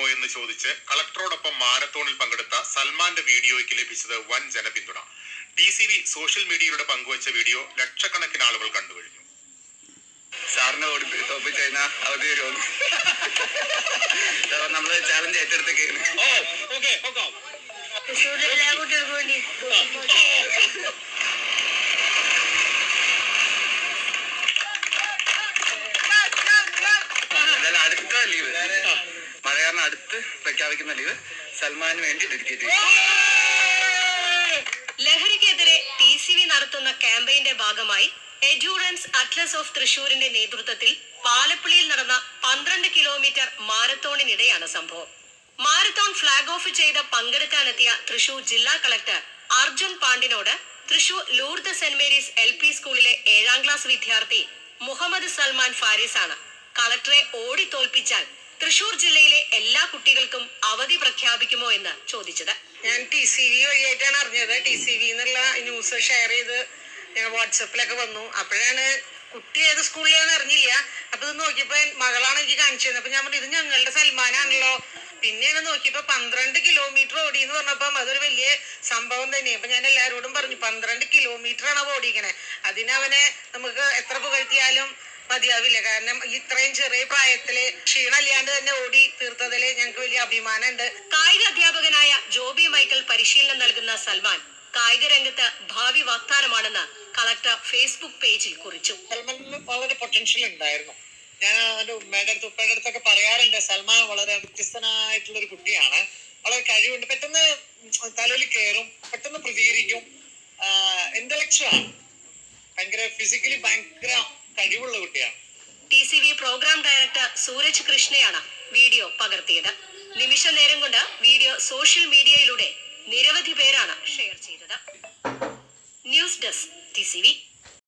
പ്രഖ്യാപിക്കുമോ എന്ന് ചോദിച്ച് കളക്ടറോടൊപ്പം മാരത്തോണിൽ പങ്കെടുത്ത സൽമാന്റെ വീഡിയോയ്ക്ക് ലഭിച്ചത് വൻ ജനപിന്തുണ. TCV സോഷ്യൽ മീഡിയയിലൂടെ പങ്കുവച്ച വീഡിയോ ലക്ഷക്കണക്കിന് ആളുകൾ കണ്ടുകഴിഞ്ഞു. സാറിനെ തോപ്പിച്ചുകഴിഞ്ഞാൽ അവധി വരുമോ? നമ്മള് ചാലഞ്ച് ഏറ്റെടുത്തേക്കാണ്. അടുത്ത ലീവ് മഴ കാരണം അടുത്ത് പ്രഖ്യാപിക്കുന്ന ലീവ് സൽമാന് വേണ്ടി ഡെഡിക്കേറ്റ് ചെയ്യും. ലഹരിക്കെതിരെ TCV നടത്തുന്ന ക്യാമ്പയിന്റെ ഭാഗമായി എഡ്യൂറൻസ് അറ്റ്ലസ് ഓഫ് തൃശൂരിന്റെ നേതൃത്വത്തിൽ പാലപ്പള്ളിയിൽ നടന്ന 12 കിലോമീറ്റർ മാരത്തോണിനിടെയാണ് സംഭവം. മാരത്തോൺ ഫ്ളാഗ് ഓഫ് ചെയ്ത് പങ്കെടുക്കാനെത്തിയ തൃശൂർ ജില്ലാ കളക്ടർ അർജുൻ പാണ്ഡിനോട് Thrissur Lourdes saint Mary's LP സ്കൂളിലെ 7ാം ക്ലാസ് വിദ്യാർത്ഥി മുഹമ്മദ് സൽമാൻ ഫാരിസാണ് കളക്ടറെ ഓടി തോൽപ്പിച്ചാൽ തൃശൂർ ജില്ലയിലെ എല്ലാ കുട്ടികൾക്കും അവധി പ്രഖ്യാപിക്കുമോ എന്ന് ചോദിച്ചത്. ഞാൻ TCV വഴിയായിട്ടാണ് അറിഞ്ഞത്. TCV എന്നുള്ള ന്യൂസ് ഷെയർ ചെയ്ത് ഞാൻ വാട്സപ്പിലൊക്കെ വന്നു. അപ്പോഴാണ് കുട്ടി ഏത് സ്കൂളിലാണെന്ന് അറിഞ്ഞില്ല. അപ്പൊ ഇത് നോക്കിയപ്പോ മകളാണ് എനിക്ക് കാണിച്ചു തന്നത്. അപ്പൊ ഞാൻ പറഞ്ഞു ഇത് ഞങ്ങളുടെ സൽമാനാണല്ലോ. പിന്നെയാണ് നോക്കിയപ്പോ 12 കിലോമീറ്റർ ഓടി എന്ന് പറഞ്ഞപ്പം അതൊരു വലിയ സംഭവം തന്നെയാണ്. അപ്പൊ ഞാൻ എല്ലാവരോടും പറഞ്ഞു 12 കിലോമീറ്റർ ആണ് ഓടിക്കണേ. അതിനവനെ നമുക്ക് എത്ര പുകഴ്ത്തിയാലും മതിയാവില്ല. കാരണം ഇത്രയും ചെറിയ പ്രായത്തില് ക്ഷീണമില്ലാണ്ട് തന്നെ ഓടി തീർത്തതില് ഞങ്ങൾക്ക് വലിയ അഭിമാനമുണ്ട്. കായിക അധ്യാപകനായ ജോബി മൈക്കൽ പരിശീലനം നൽകുന്ന സൽമാൻ കായിക രംഗത്ത് ഭാവി വാഗ്ദാനമാണെന്ന് കളക്ടർ ഫേസ്ബുക്ക് പേജിൽ കുറിച്ചു. സൽമാനിന് വളരെ പൊട്ടൻഷ്യൽ ഉണ്ടായിരുന്നു. ഞാൻ അവന്റെ ഉമ്മയുടെ ഉപ്പയുടെ പറയാറുണ്ട്, സൽമാൻ വളരെ വ്യത്യസ്തനായിട്ടുള്ള ഒരു കുട്ടിയാണ്. വളരെ കഴിവുണ്ട്, പെട്ടെന്ന് തലയിൽ കയറും, പെട്ടെന്ന് പ്രതികരിക്കും, ഇന്റലക്ച്വൽ ആണ്, ഭയങ്കര ഫിസിക്കലി ഭയങ്കര കഴിവുള്ള കുട്ടിയാണ്. TCV പ്രോഗ്രാം ഡയറക്ടർ സൂരജ് കൃഷ്ണയാണ് വീഡിയോ പകർത്തിയത്. നിമിഷ നേരം കൊണ്ട് വീഡിയോ സോഷ്യൽ മീഡിയയിലൂടെ നിരവധി പേരാണ് ഷെയർ ചെയ്തത്. News desk TCV.